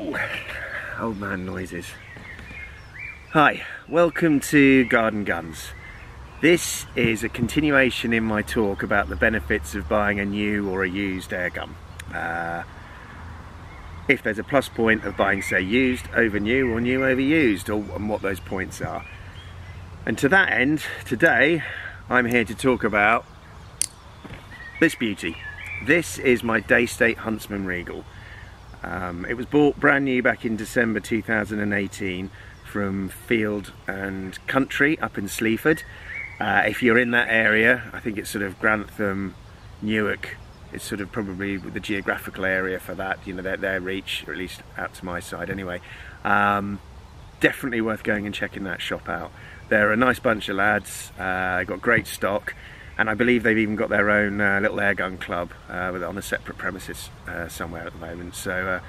Ooh, old man noises. Hi, welcome to Garden Guns. This is a continuation in my talk about the benefits of buying a new or a used air gun. If there's a plus point of buying, say, used over new or new over used, and what those points are. And to that end, today I'm here to talk about this beauty. This is my Daystate Huntsman Regal. It was bought brand new back in December 2018 from Field and Country up in Sleaford. If you're in that area, I think it's sort of Grantham, Newark, it's sort of probably the geographical area for that, you know, their reach, or at least out to my side anyway. Definitely worth going and checking that shop out. They're a nice bunch of lads, they've got great stock, and I believe they've even got their own little airgun club on a separate premises somewhere at the moment. So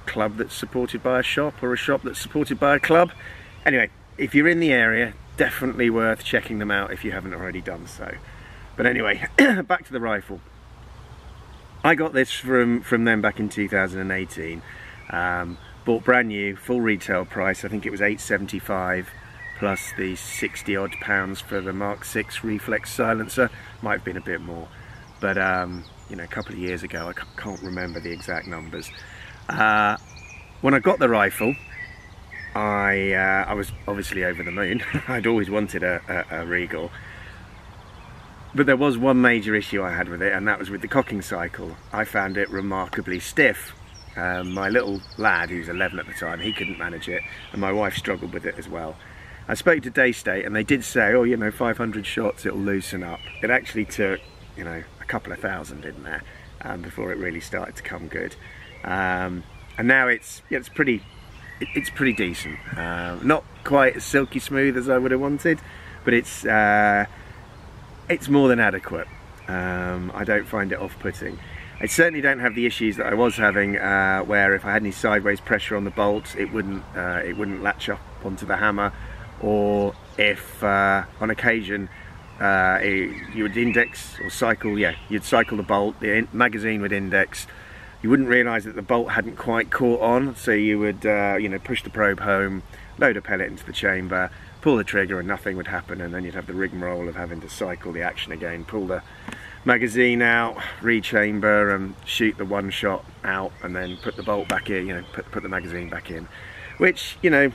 club that's supported by a shop, or a shop that's supported by a club. Anyway, if you're in the area, definitely worth checking them out if you haven't already done so. But anyway, back to the rifle. I got this from them back in 2018. Bought brand new, full retail price. I think it was $8.75 plus the 60 odd pounds for the Mark 6 reflex silencer. Might have been a bit more, but you know, a couple of years ago, I can't remember the exact numbers. When I got the rifle, I was obviously over the moon. I'd always wanted a Regal. But there was one major issue I had with it, and that was with the cocking cycle. I found it remarkably stiff. My little lad, who was 11 at the time, he couldn't manage it, and my wife struggled with it as well. I spoke to Daystate, and they did say, oh, you know, 500 shots, it'll loosen up. It actually took, you know, a couple of thousand in there before it really started to come good. And now it's pretty decent. Not quite as silky smooth as I would have wanted, but it's more than adequate. I don't find it off-putting. I certainly don't have the issues that I was having, where if I had any sideways pressure on the bolts, it wouldn't latch up onto the hammer, or if on occasion you would index or cycle, you'd cycle the bolt, the magazine would index. You wouldn't realise that the bolt hadn't quite caught on, so you would you know, push the probe home, load a pellet into the chamber, pull the trigger, and nothing would happen, and then you'd have the rigmarole of having to cycle the action again, pull the magazine out, rechamber, and shoot the one shot out, and then put the bolt back in, you know, put the magazine back in, which, you know,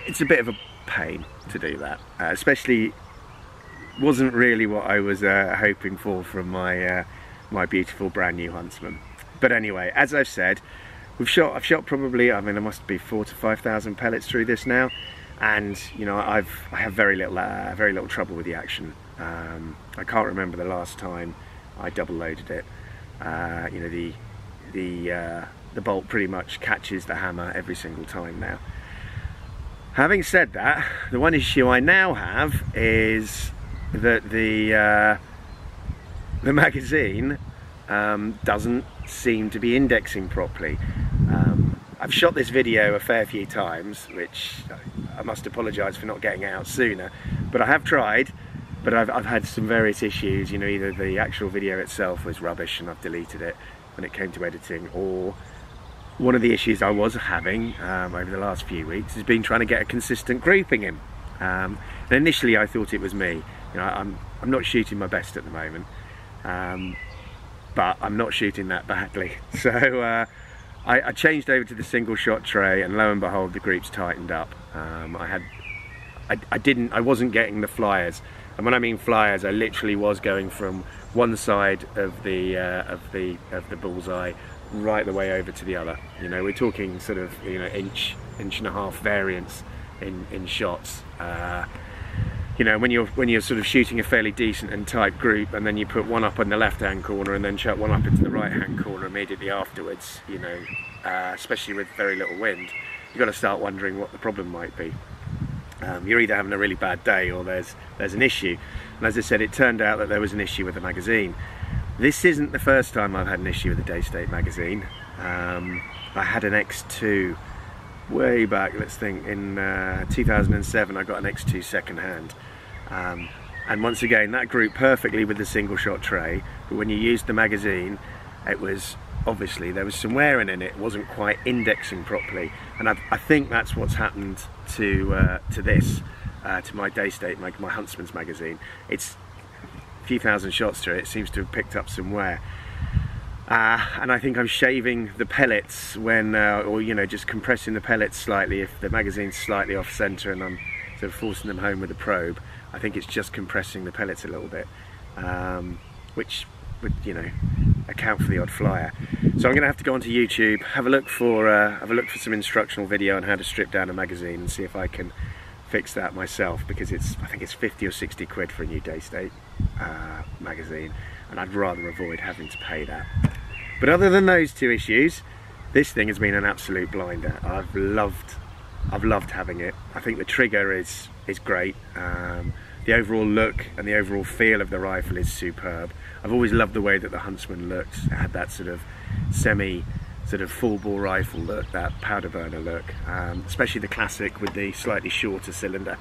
it's a bit of a pain to do that, especially wasn't really what I was hoping for from my my beautiful brand new Huntsman. But anyway, as I've said, I've shot probably, I mean, there must be 4,000 to 5,000 pellets through this now, and you know, I have very little trouble with the action. I can't remember the last time I double loaded it. You know, the bolt pretty much catches the hammer every single time now. Having said that, the one issue I now have is that the magazine doesn't seem to be indexing properly. I've shot this video a fair few times, which I must apologise for not getting it out sooner, but I have tried, but I've had some various issues. You know, either the actual video itself was rubbish and I've deleted it when it came to editing, or one of the issues I was having over the last few weeks has been trying to get a consistent grouping in. And initially I thought it was me. You know, I'm not shooting my best at the moment, but I'm not shooting that badly. So I changed over to the single shot tray, and lo and behold, the groups tightened up. I wasn't getting the flyers, and when I mean flyers, I literally was going from one side of the bullseye right the way over to the other. You know, we're talking sort of, you know, inch and a half variance in shots. You know, when you're sort of shooting a fairly decent and tight group, and then you put one up in the left hand corner and then chuck one up into the right hand corner immediately afterwards, you know, especially with very little wind, you've got to start wondering what the problem might be. You're either having a really bad day, or there's an issue. And as I said, it turned out that there was an issue with the magazine. This isn't the first time I've had an issue with the Daystate magazine. I had an X2 way back, let's think, in 2007. I got an X2 second hand. And once again, that grouped perfectly with the single shot tray, but when you used the magazine, it was obviously there was some wearing in it. It wasn't quite indexing properly, and I think that's what's happened to this, to my Daystate, my Huntsman's magazine. It's a few thousand shots to it. It seems to have picked up some wear. And I think I'm shaving the pellets when, or you know, just compressing the pellets slightly if the magazine's slightly off centre and I'm sort of forcing them home with a probe. I think it's just compressing the pellets a little bit, which would, you know, account for the odd flyer. So I'm going to have to go onto YouTube, have a look for some instructional video on how to strip down a magazine and see if I can fix that myself, because I think it's 50 or 60 quid for a new Daystate magazine, and I'd rather avoid having to pay that. But other than those two issues, this thing has been an absolute blinder. I've loved having it. I think the trigger is great. The overall look and the overall feel of the rifle is superb. I've always loved the way that the Huntsman looked. It had that sort of full bore rifle look, that powder burner look, especially the classic with the slightly shorter cylinder.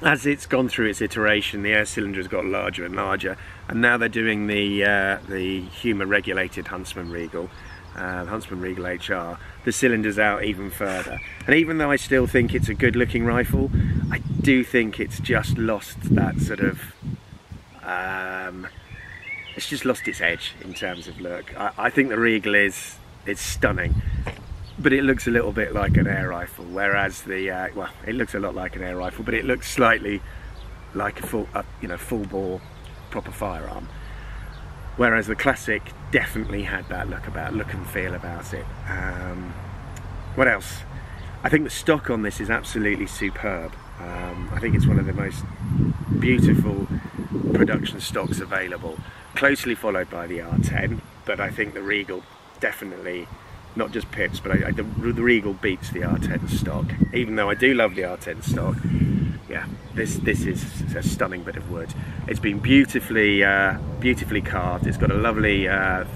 As it's gone through its iteration, the air cylinder has got larger and larger, and now they're doing the humour regulated Huntsman Regal, Huntsman Regal HR. The cylinder's out even further, and even though I still think it's a good looking rifle, I do think it's just lost that sort of it's just lost its edge in terms of look. I think the Regal is stunning, but it looks a little bit like an air rifle, whereas the well, it looks a lot like an air rifle, but it looks slightly like a full bore proper firearm. Whereas the classic definitely had that look and feel about it. What else? I think the stock on this is absolutely superb. I think it's one of the most beautiful production stocks available, closely followed by the R10, but I think the Regal definitely, not just pips, but the Regal beats the R10 stock. Even though I do love the R10 stock, yeah, this is a stunning bit of wood. It's been beautifully carved. It's got a lovely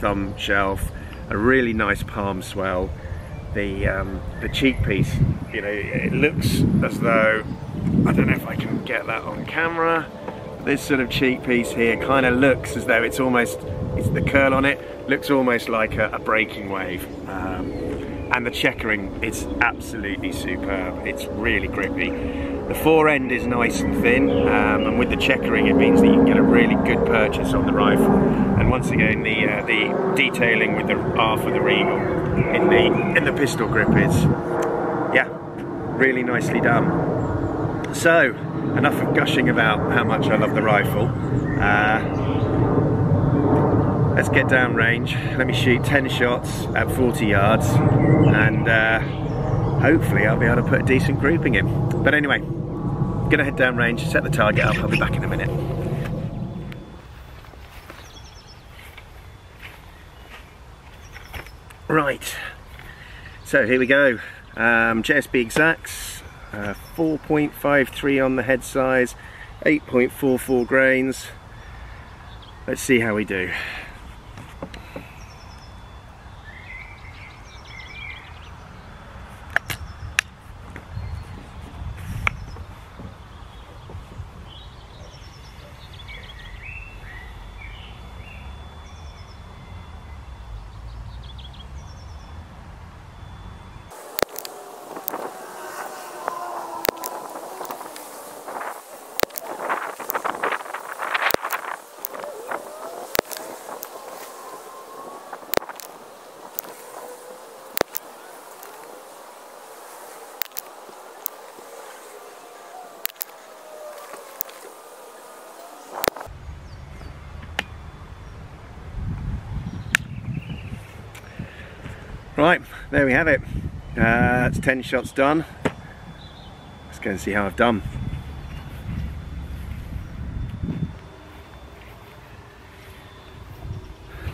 thumb shelf, a really nice palm swell. The cheek piece, you know, it looks as though, I don't know if I can get that on camera. This sort of cheek piece here kind of looks as though it's the curl on it looks almost like a breaking wave. And the checkering is absolutely superb. It's really grippy. The fore end is nice and thin, and with the checkering it means that you can get a really good purchase on the rifle. And once again, the detailing with the R for the Regal in the pistol grip is, yeah, really nicely done. So, enough of gushing about how much I love the rifle. Let's get down range. Let me shoot 10 shots at 40 yards, and hopefully I'll be able to put a decent grouping in. But anyway, I'm gonna head down range, set the target up. I'll be back in a minute. Right, so here we go. JSB exacts, 4.53 on the head size, 8.44 grains. Let's see how we do. Right, there we have it. That's 10 shots done. Let's go and see how I've done.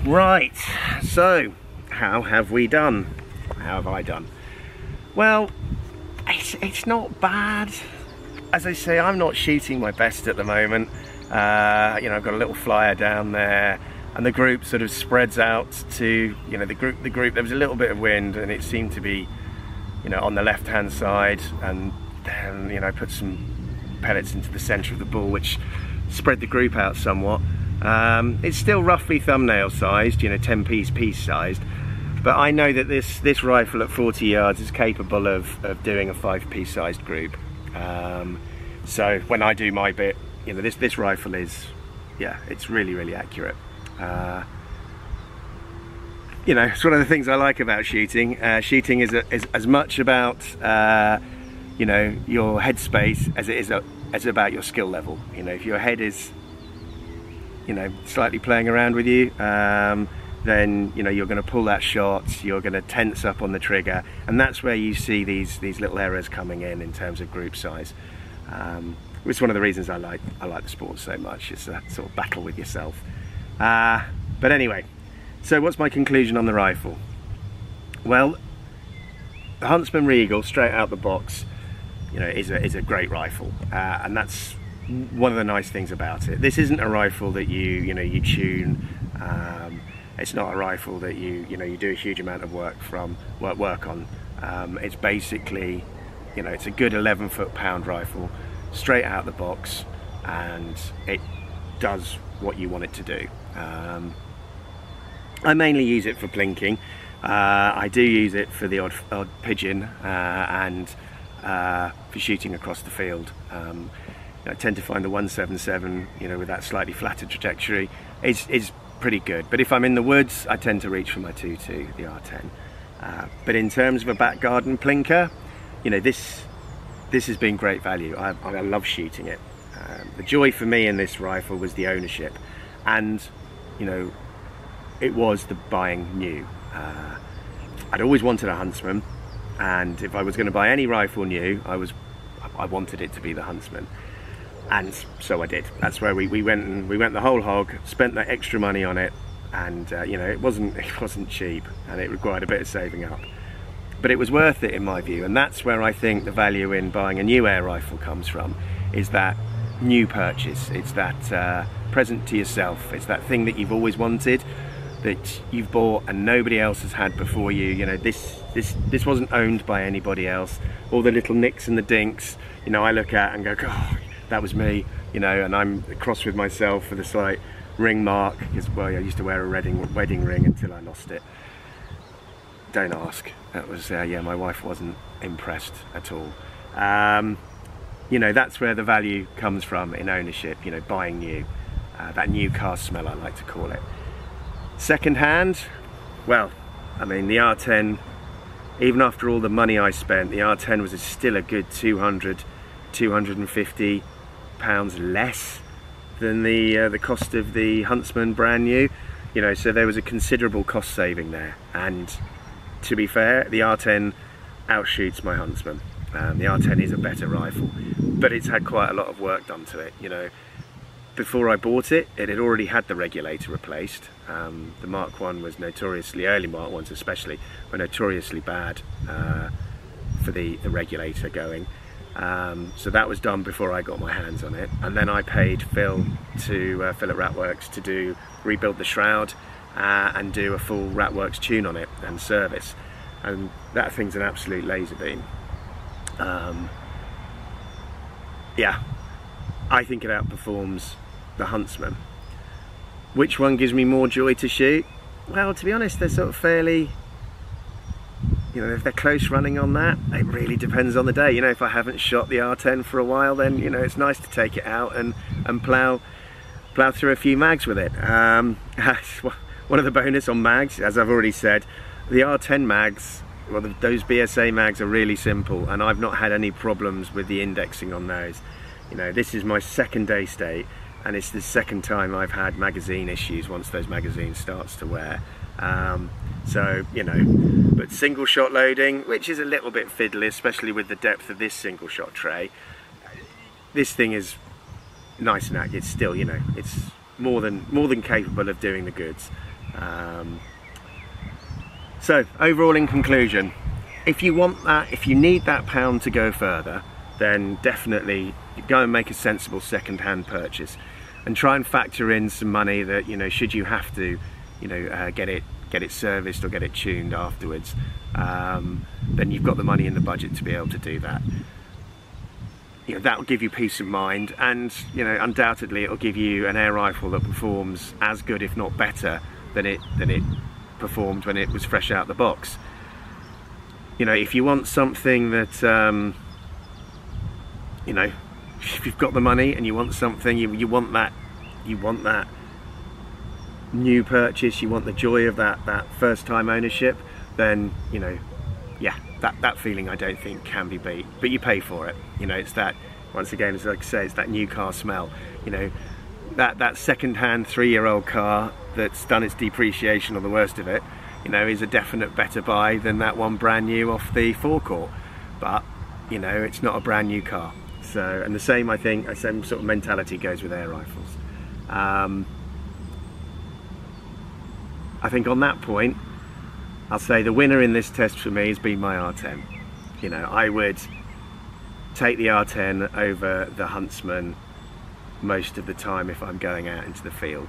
Right, so how have we done? How have I done? Well, it's not bad. As I say, I'm not shooting my best at the moment. You know, I've got a little flyer down there, and the group sort of spreads out to, you know, the group, there was a little bit of wind and it seemed to be, you know, on the left hand side, and then, you know, I put some pellets into the center of the ball which spread the group out somewhat. It's still roughly thumbnail sized, you know, 10-piece sized, but I know that this rifle at 40 yards is capable of doing a 5-piece sized group. So when I do my bit, you know, this rifle is, yeah, it's really accurate. You know, it's one of the things I like about shooting. Shooting is as much about you know, your headspace as it is about your skill level. You know, if your head is, you know, slightly playing around with you, then, you know, you're going to pull that shot, you're going to tense up on the trigger, and that's where you see these little errors coming in terms of group size. Which is one of the reasons I like the sport so much. It's a sort of battle with yourself. But anyway, so what's my conclusion on the rifle? Well, the Huntsman Regal, straight out the box, you know, is a great rifle, and that's one of the nice things about it. This isn't a rifle that you tune. It's not a rifle that you do a huge amount of work on. It's basically, you know, it's a good 11 foot-pound rifle, straight out the box, and it does what you want it to do. I mainly use it for plinking. I do use it for the odd pigeon, and for shooting across the field. I tend to find the 177, you know, with that slightly flatter trajectory, is pretty good. But if I'm in the woods, I tend to reach for my 2.2, the R10. But in terms of a back garden plinker, you know, this has been great value. I love shooting it. The joy for me in this rifle was the ownership, and, you know, it was the buying new. I'd always wanted a Huntsman, and if I was going to buy any rifle new, I wanted it to be the Huntsman, and so I did. That's where we went the whole hog, spent that extra money on it, and you know, it wasn't cheap, and it required a bit of saving up, but it was worth it in my view. And that's where I think the value in buying a new air rifle comes from, is that new purchase. It's that present to yourself. It's that thing that you've always wanted, that you've bought and nobody else has had before you. You know, this wasn't owned by anybody else. All the little nicks and the dinks, you know, I look at and go, God, that was me, you know, and I'm cross with myself for the slight ring mark, because, well, I used to wear a wedding ring until I lost it. Don't ask. That was, yeah, my wife wasn't impressed at all. You know, that's where the value comes from in ownership, you know, buying new. That new car smell, I like to call it. Second hand, well, I mean, the R10, even after all the money I spent, the R10 was still a good 250 pounds less than the cost of the Huntsman brand new. You know, so there was a considerable cost saving there. And to be fair, the R10 outshoots my Huntsman. The R10 is a better rifle, but it's had quite a lot of work done to it. You know, before I bought it, it had already had the regulator replaced. The Mark 1 was notoriously, early Mark 1s especially, were notoriously bad for the regulator going. So that was done before I got my hands on it. And then I paid Phil at Ratworks to rebuild the shroud and do a full Ratworks tune on it and service. And that thing's an absolute laser beam. Yeah, I think it outperforms the Huntsman. Which one gives me more joy to shoot? Well, to be honest, they're sort of fairly, you know, if they're close running on that, it really depends on the day. You know, if I haven't shot the R10 for a while, then, you know, it's nice to take it out and plough through a few mags with it. One of the bonus on mags, as I've already said, the R10 mags, well, those BSA mags are really simple, and I've not had any problems with the indexing on those. You know, this is my second Daystate, and it's the second time I've had magazine issues once those magazines starts to wear. So, you know, but single shot loading, which is a little bit fiddly, especially with the depth of this single shot tray, this thing is nice and accurate. It's still, you know, it's more than capable of doing the goods. So overall, in conclusion, if you want that, if you need that pound to go further, then definitely go and make a sensible second-hand purchase, and try and factor in some money that, you know, should you have to, you know, get it serviced or get it tuned afterwards, then you've got the money in the budget to be able to do that. you know, that'll give you peace of mind, and you know, undoubtedly it'll give you an air rifle that performs as good, if not better, than it performed when it was fresh out the box. You know, if you want something that you know, if you've got the money and you want something, you want that new purchase, you want the joy of that first time ownership, then you know, yeah, that feeling I don't think can be beat. But you pay for it. You know, it's that, once again, as like I say, it's that new car smell. You know, that second-hand 3-year-old car that's done its depreciation, or the worst of it, you know, is a definite better buy than that one brand new off the forecourt. But you know, it's not a brand new car. So, and the same, I think, the same sort of mentality goes with air rifles. I think on that point, I'll say the winner in this test for me has been my R10. You know, I would take the R10 over the Huntsman most of the time if I'm going out into the field,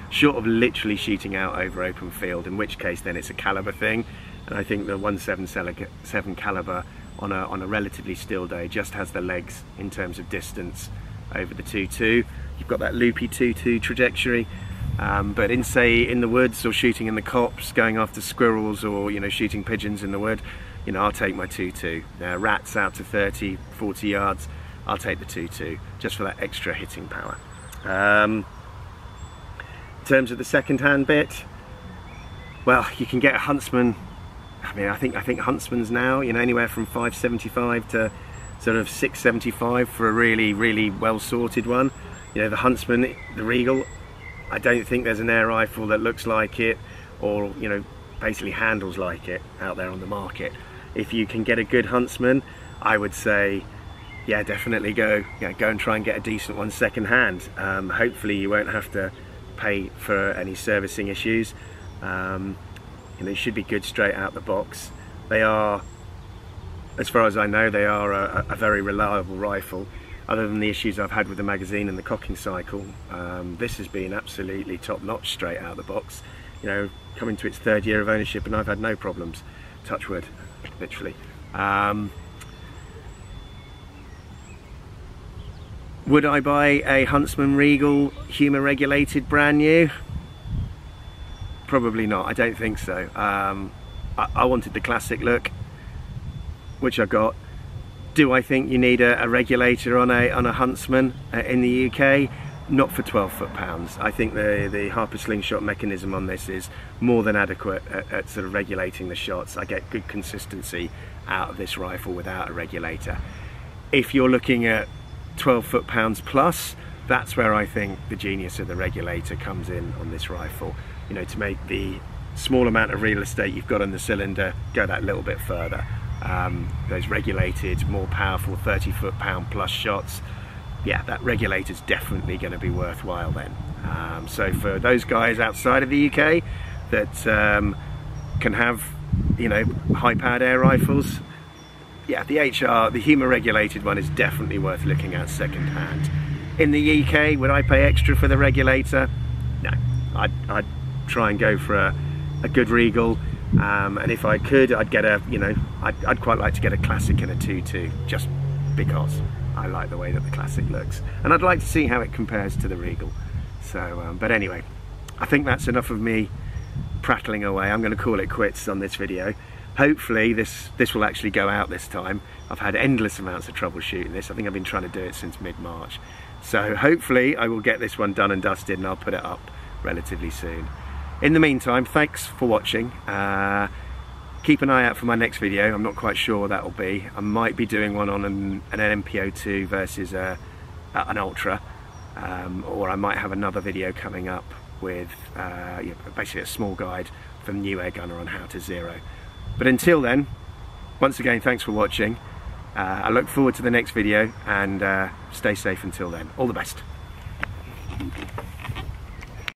short of literally shooting out over open field, in which case then it's a caliber thing. And I think the 177 caliber on a relatively still day just has the legs in terms of distance over the 2.2. You've got that loopy 2.2 trajectory, but in, say, in the woods, or shooting in the copse, going after squirrels, or you know, shooting pigeons in the wood, you know, I'll take my 2.2. Rats out to 30, 40 yards, I'll take the 2.2 just for that extra hitting power. In terms of the second-hand bit, well, you can get a Huntsman. I mean, I think Huntsmans now, you know, anywhere from $575 to sort of $675 for a really well sorted one. You know, the Huntsman, the Regal, I don't think there's an air rifle that looks like it, or you know, basically handles like it out there on the market. If you can get a good Huntsman, I would say, yeah, definitely go and try and get a decent one second hand. Hopefully you won't have to pay for any servicing issues. You know, they should be good straight out the box. They are, as far as I know, they are a very reliable rifle. Other than the issues I've had with the magazine and the cocking cycle, this has been absolutely top-notch straight out the box. You know, coming to its 3rd year of ownership, and I've had no problems. Touch wood, literally. Would I buy a Huntsman Regal humour regulated brand new? Probably not. I don't think so. I wanted the classic look, which I got. Do I think you need a regulator on a Huntsman in the UK? Not for 12 foot-pounds. I think the Harper slingshot mechanism on this is more than adequate at sort of regulating the shots. I get good consistency out of this rifle without a regulator. If you're looking at 12 foot-pounds plus, that's where I think the genius of the regulator comes in on this rifle. You know, to make the small amount of real estate you've got on the cylinder go that little bit further. Those regulated, more powerful 30 foot-pound plus shots, yeah, that regulator's definitely going to be worthwhile then. So for those guys outside of the UK that can have, you know, high-powered air rifles, yeah, the humour regulated one is definitely worth looking at second hand. In the UK, would I pay extra for the regulator? No, I'd try and go for a good Regal, and if I could, I'd get a, you know, I'd quite like to get a classic and a 2.2, just because I like the way that the classic looks, and I'd like to see how it compares to the Regal. So but anyway, I think that's enough of me prattling away. I'm going to call it quits on this video. Hopefully this will actually go out this time. I've had endless amounts of trouble shooting this. I think I've been trying to do it since mid-March, so hopefully I will get this one done and dusted, and I'll put it up relatively soon. In the meantime, thanks for watching. Keep an eye out for my next video. I'm not quite sure what that will be. I might be doing one on an MPO2 versus an Ultra, or I might have another video coming up with basically a small guide for the new air gunner on how to zero. But until then, once again, thanks for watching. I look forward to the next video, and stay safe until then. All the best.